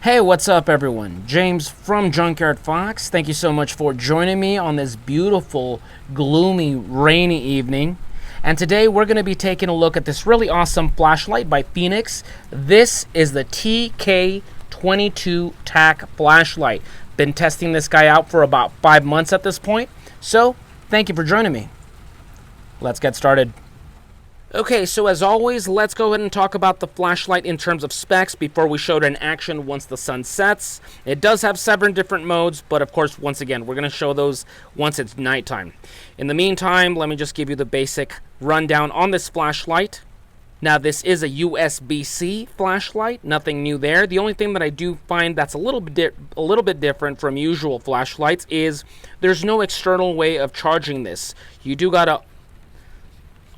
Hey, what's up everyone? James from Junkyard Fox. Thank you so much for joining me on this beautiful, gloomy, rainy evening. And today we're going to be taking a look at this really awesome flashlight by Fenix. This is the TK22 TAC flashlight. Been testing this guy out for about 5 months at this point. So, thank you for joining me. Let's get started. Okay, so as always, let's go ahead and talk about the flashlight in terms of specs before we show it in action once the sun sets. It does have 7 different modes, but of course, once again, we're going to show those once it's nighttime. In the meantime, let me just give you the basic rundown on this flashlight. Now, this is a USB-C flashlight, nothing new there. The only thing that I do find that's a little bit different from usual flashlights is there's no external way of charging this. You do gotta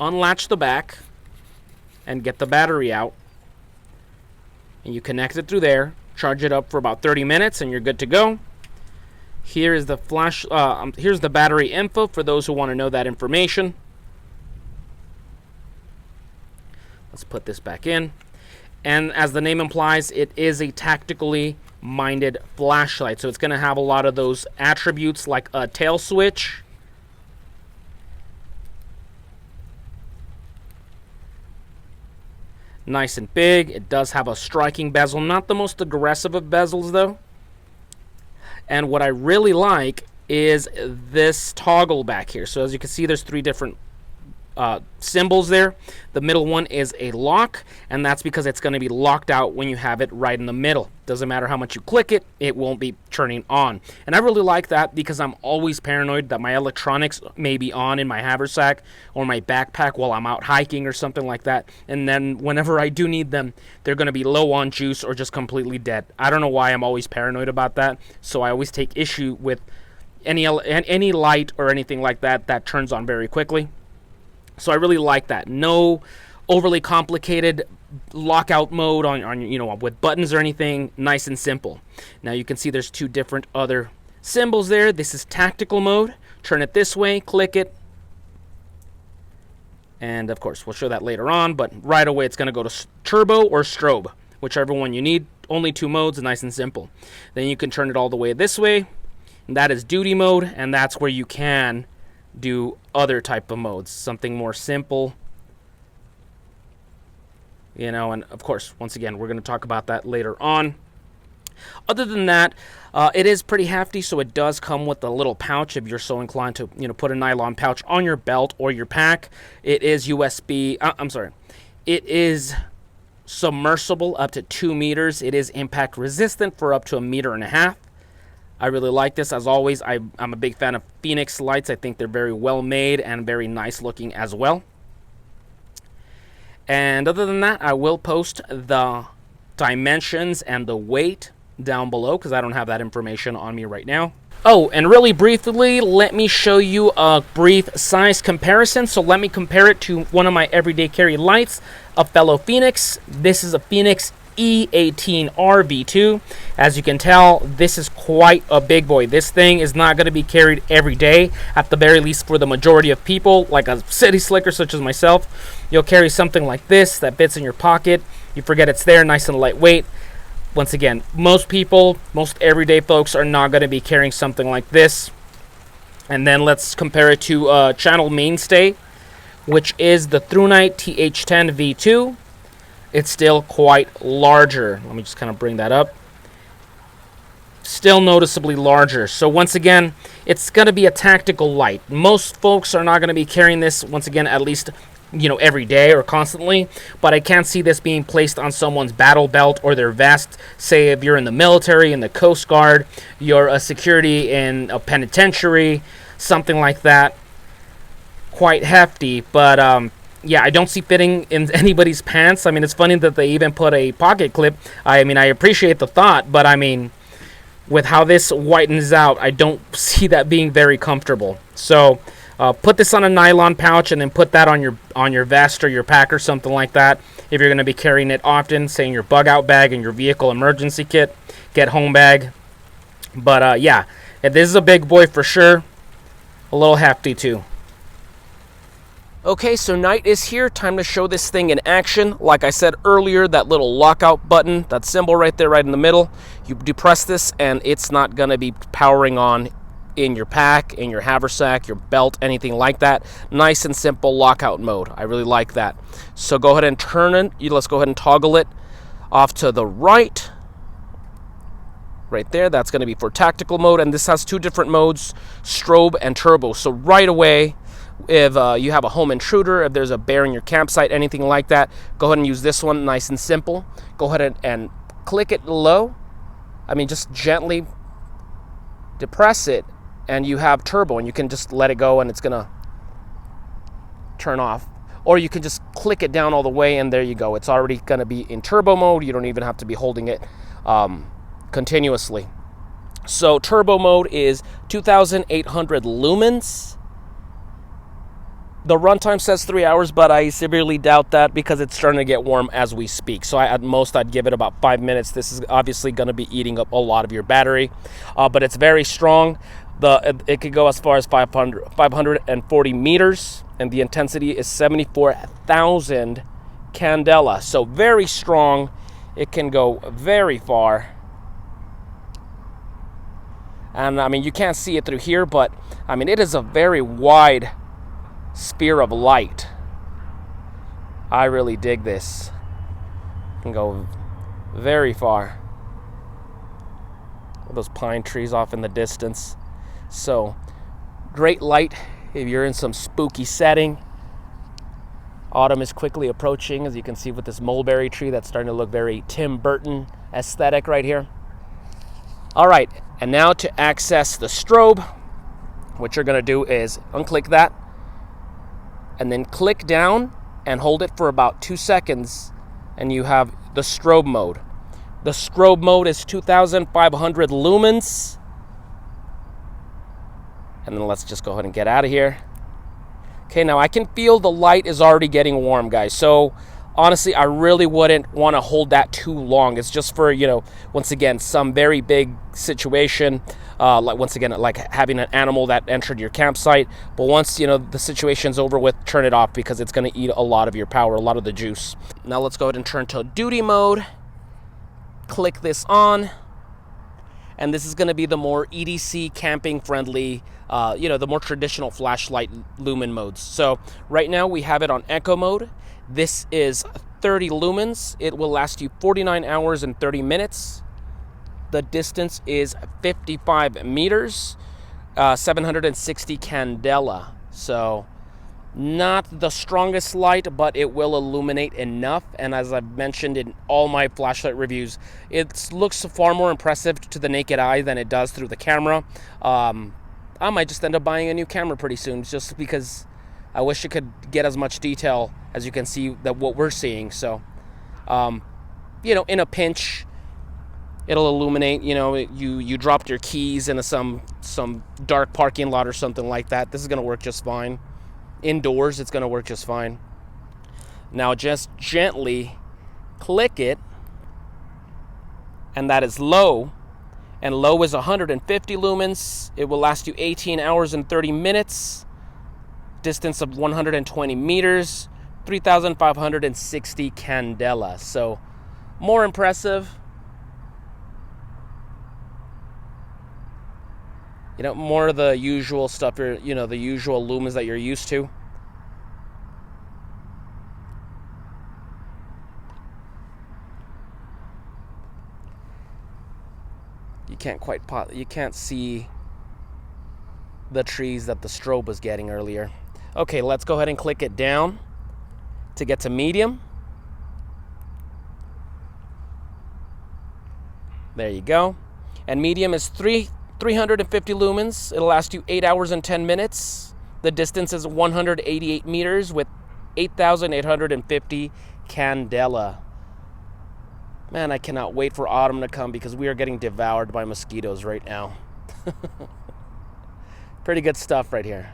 unlatch the back and get the battery out, and you connect it through there, charge it up for about 30 minutes, and you're good to go. Here is the here's the battery info for those who want to know that information. Let's put this back in, and as the name implies, it is a tactically minded flashlight, so it's going to have a lot of those attributes like a tail switch, nice and big. It does have a striking bezel, not the most aggressive of bezels though. And what I really like is this toggle back here. So as you can see, there's 3 different symbols there. The middle one is a lock, and that's because it's going to be locked out when you have it right in the middle. Doesn't matter how much you click it, it won't be turning on. And I really like that because I'm always paranoid that my electronics may be on in my haversack or my backpack while I'm out hiking or something like that, and then whenever I do need them, they're going to be low on juice or just completely dead. I don't know why I'm always paranoid about that, so I always take issue with any light or anything like that that turns on very quickly. So I really like that. No overly complicated lockout mode on with buttons or anything. Nice and simple. Now you can see there's 2 different other symbols there. This is tactical mode. Turn it this way, click it, and of course we'll show that later on. But right away it's going to go to turbo or strobe, whichever one you need. Only 2 modes, nice and simple. Then you can turn it all the way this way, and that is duty mode, and that's where you can do other type of modes, something more simple, and of course, once again, we're going to talk about that later on. Other than that, it is pretty hefty, so it does come with a little pouch if you're so inclined to put a nylon pouch on your belt or your pack. It is it is submersible up to 2 meters. It is impact resistant for up to 1.5 meters. I really like this. As always, I'm a big fan of Fenix lights. I think they're very well made and very nice looking as well. And other than that, I will post the dimensions and the weight down below because I don't have that information on me right now. Oh, and really briefly, let me show you a brief size comparison. So let me compare it to one of my everyday carry lights, a fellow Fenix. This is a Fenix E18R V2. As you can tell, this is quite a big boy. This thing is not going to be carried every day, at the very least for the majority of people, like a city slicker such as myself. You'll carry something like this that fits in your pocket. You forget it's there, nice and lightweight. Once again, most people, most everyday folks are not going to be carrying something like this. And then let's compare it to a channel mainstay, which is the ThruNite TH10 V2. It's still quite larger. Let me just kind of bring that up. Still noticeably larger. So once again, it's going to be a tactical light. Most folks are not going to be carrying this, once again, at least every day or constantly, but I can't see this being placed on someone's battle belt or their vest. Say if you're in the military, in the Coast Guard, you're a security in a penitentiary, something like that. Quite hefty, but yeah, I don't see fitting in anybody's pants. I mean, it's funny that they even put a pocket clip. I mean, I appreciate the thought, but I mean, with how this whitens out, I don't see that being very comfortable. So put this on a nylon pouch and then put that on your vest or your pack or something like that. If you're going to be carrying it often, say in your bug out bag and your vehicle emergency kit, get home bag. But yeah, this is a big boy for sure. A little hefty too. Okay, so night is here. Time to show this thing in action. Like I said earlier, that little lockout button, that symbol right there, right in the middle, you depress this and it's not going to be powering on in your pack, in your haversack, your belt, anything like that. Nice and simple lockout mode. I really like that. So go ahead and turn it. Let's go ahead and toggle it off to the right. Right there, that's going to be for tactical mode. And this has two different modes, strobe and turbo. So right away, if you have a home intruder, if there's a bear in your campsite, anything like that, go ahead and use this one, nice and simple. Go ahead and click it low. I mean, just gently depress it, and you have turbo, and you can just let it go, and it's gonna turn off. Or you can just click it down all the way, and there you go. It's already gonna be in turbo mode. You don't even have to be holding it continuously. So turbo mode is 2,800 lumens. The runtime says 3 hours, but I severely doubt that because it's starting to get warm as we speak. So at most, I'd give it about 5 minutes. This is obviously going to be eating up a lot of your battery, but it's very strong. It could go as far as 540 meters, and the intensity is 74,000 candela. So very strong. It can go very far. And I mean, you can't see it through here, but I mean, it is a very wide sphere of light. I really dig this. It can go very far. Those pine trees off in the distance. So great light if you're in some spooky setting. Autumn is quickly approaching, as you can see with this mulberry tree that's starting to look very Tim Burton aesthetic right here. All right, and now to access the strobe, what you're going to do is unclick that, and then click down and hold it for about 2 seconds, and you have the strobe mode. The strobe mode is 2,500 lumens. And then let's just go ahead and get out of here. Okay, now I can feel the light is already getting warm, guys. So honestly, I really wouldn't want to hold that too long. It's just for, once again, some very big situation. Like having an animal that entered your campsite. But once, the situation's over with, turn it off because it's going to eat a lot of your power, a lot of the juice. Now let's go ahead and turn to duty mode. Click this on. And this is going to be the more EDC camping friendly, the more traditional flashlight lumen modes. So right now we have it on echo mode. This is 30 lumens. It will last you 49 hours and 30 minutes. The distance is 55 meters, 760 candela. So not the strongest light, but it will illuminate enough. And as I've mentioned in all my flashlight reviews, it looks far more impressive to the naked eye than it does through the camera. I might just end up buying a new camera pretty soon, just because I wish it could get as much detail as you can see that what we're seeing. So, in a pinch, it'll illuminate. You dropped your keys into some dark parking lot or something like that. This is going to work just fine. Indoors, it's going to work just fine. Now just gently click it, and that is low. And low is 150 lumens. It will last you 18 hours and 30 minutes. Distance of 120 meters, 3,560 candela. So more impressive. More of the usual stuff, the usual lumens that you're used to. You can't see the trees that the strobe was getting earlier. Okay, let's go ahead and click it down to get to medium. There you go. And medium is 350 lumens. It'll last you 8 hours and 10 minutes. The distance is 188 meters with 8,850 candela. Man, I cannot wait for autumn to come because we are getting devoured by mosquitoes right now. Pretty good stuff right here.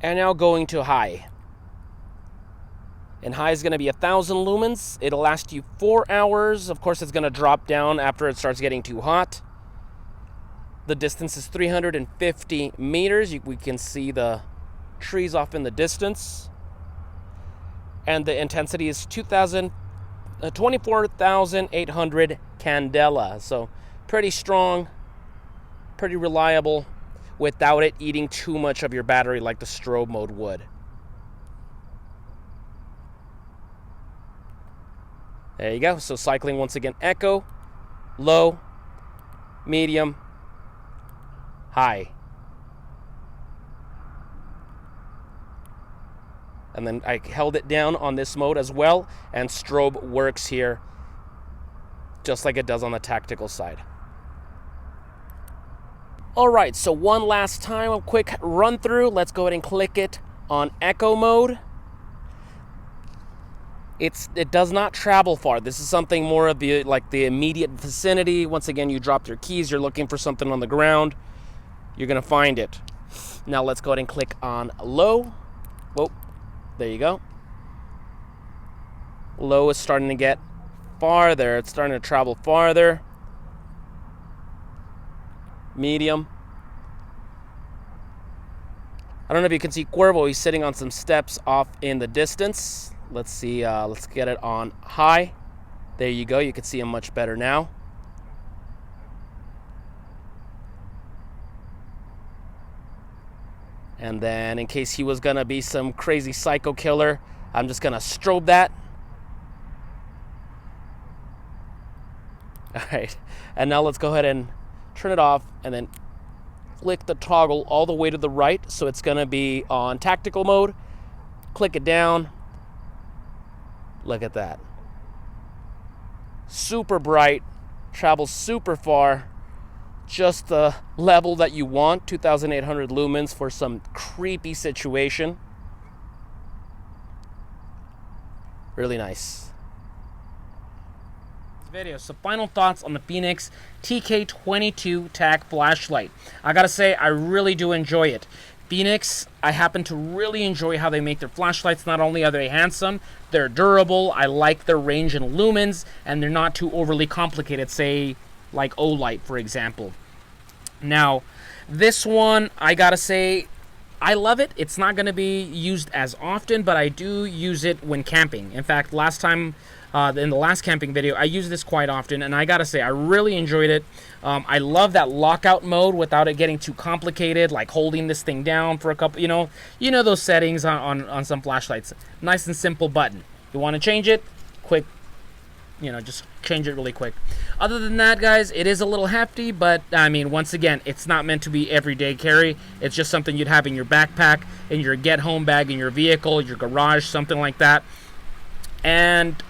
And now going to high. And high is going to be 1,000 lumens. It'll last you 4 hours. Of course, it's going to drop down after it starts getting too hot. The distance is 350 meters. We can see the trees off in the distance. And the intensity is 24,800 candela. So pretty strong, pretty reliable, without it eating too much of your battery like the strobe mode would. There you go. So cycling once again, echo, low, medium, high. And then I held it down on this mode as well, and strobe works here just like it does on the tactical side. All right, so one last time, a quick run through. Let's go ahead and click it on echo mode. It does not travel far. This is something more of the immediate vicinity. Once again, you dropped your keys, you're looking for something on the ground, you're gonna find it. Now let's go ahead and click on low. Whoa, there you go. Low is starting to get farther. It's starting to travel farther. Medium. I don't know if you can see Cuervo. He's sitting on some steps off in the distance. Let's see, let's get it on high. There you go, you can see him much better now. And then in case he was gonna be some crazy psycho killer, I'm just gonna strobe that. All right, and now let's go ahead and turn it off and then click the toggle all the way to the right. So it's gonna be on tactical mode. Click it down. Look at that. Super bright, travels super far. Just the level that you want, 2,800 lumens for some creepy situation. Really nice. Video. So final thoughts on the Fenix TK22 tag flashlight. I gotta say, I really do enjoy it. Fenix, I happen to really enjoy how they make their flashlights. Not only are they handsome, they're durable. I like their range in lumens, and they're not too overly complicated, say like Olight, for example. Now, this one, I gotta say, I love it. It's not gonna be used as often, but I do use it when camping. In fact, last time, in the last camping video, I used this quite often, and I gotta say, I really enjoyed it. I love that lockout mode without it getting too complicated, like holding this thing down for a couple, you know those settings on some flashlights. Nice and simple button. You want to change it? Quick, just change it really quick. Other than that, guys, it is a little hefty, but I mean, once again, it's not meant to be everyday carry. It's just something you'd have in your backpack, in your get-home bag, in your vehicle, your garage, something like that. And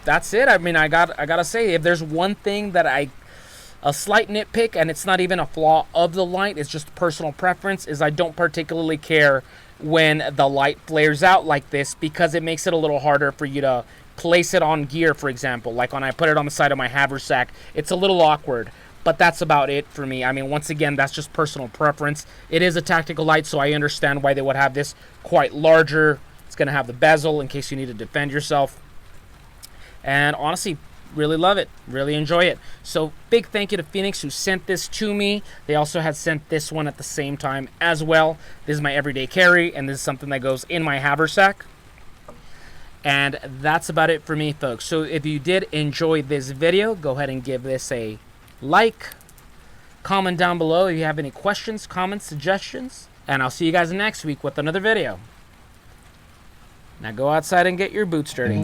that's it. I mean, I gotta say, if there's one thing that a slight nitpick, and it's not even a flaw of the light, it's just personal preference, is I don't particularly care when the light flares out like this, because it makes it a little harder for you to place it on gear, for example. Like when I put it on the side of my haversack, it's a little awkward, but that's about it for me. I mean, once again, that's just personal preference. It is a tactical light, so I understand why they would have this quite larger. It's going to have the bezel in case you need to defend yourself. And honestly, really love it, really enjoy it. So big thank you to Fenix who sent this to me. They also had sent this one at the same time as well. This is my everyday carry, and this is something that goes in my haversack. And that's about it for me, folks. So if you did enjoy this video, go ahead and give this a like. Comment down below if you have any questions, comments, suggestions. And I'll see you guys next week with another video. Now go outside and get your boots dirty.